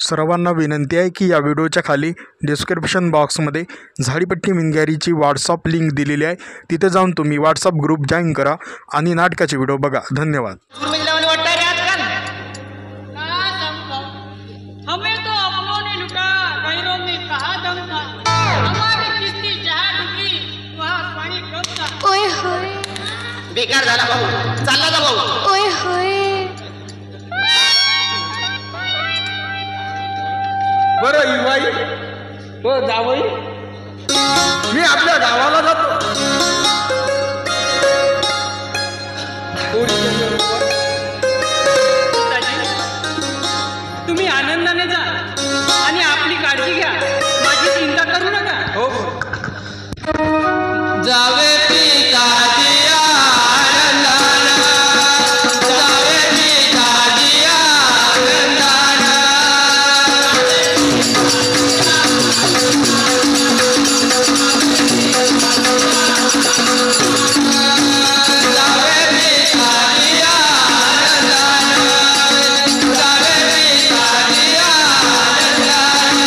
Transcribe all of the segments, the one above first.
सर्वांना विनंती आहे की या व्हिडिओच्या खाली डिस्क्रिप्शन बॉक्समध्ये झाडीपट्टी मिनग्यारीची व्हॉट्सअप लिंक दिलेली आहे, तिथे जाऊन तुम्ही व्हॉट्सअप ग्रुप जॉईन करा आणि नाटकाचे व्हिडिओ बघा. धन्यवाद. हमें तो अपनों ने लुटा, गैरों ने कहा दम था, हमारी किस्ती जहाँ डूबी वहाँ पानी कम था. ओए होए बेकार झाला भाऊ, चालला जा भाऊ. ओए होए बरं इवाई हो जावई, मी आपल्या गावाला जातो. तुम्ही आनंदाने जा आणि आपली काळजी घ्या, माझी चिंता करू नका. हो जावे पिता दिया रंगाना, जावे पिता दिया रंगाना. जावे पिता दिया रंगाना, जावे पिता दिया रंगाना.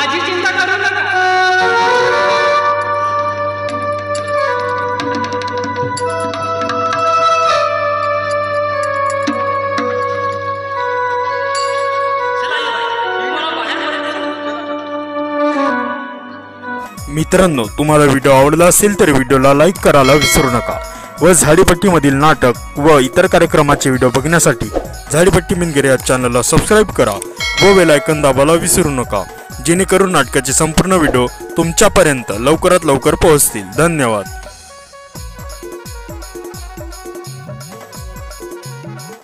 माझी चिंता करू नका. मित्रांनो, तुम्हाला व्हिडिओ आवडला असेल तर व्हिडिओला लाईक करायला विसरू नका व झाडीपट्टीमधील नाटक व इतर कार्यक्रमाचे व्हिडिओ बघण्यासाठी झाडीपट्टी मिनगिरे या चॅनलला सबस्क्राईब करा व बेल आयकॉन दाबायला विसरू नका, जेणेकरून नाटकाचे संपूर्ण व्हिडिओ तुमच्यापर्यंत लवकरात लवकर पोहोचतील. धन्यवाद.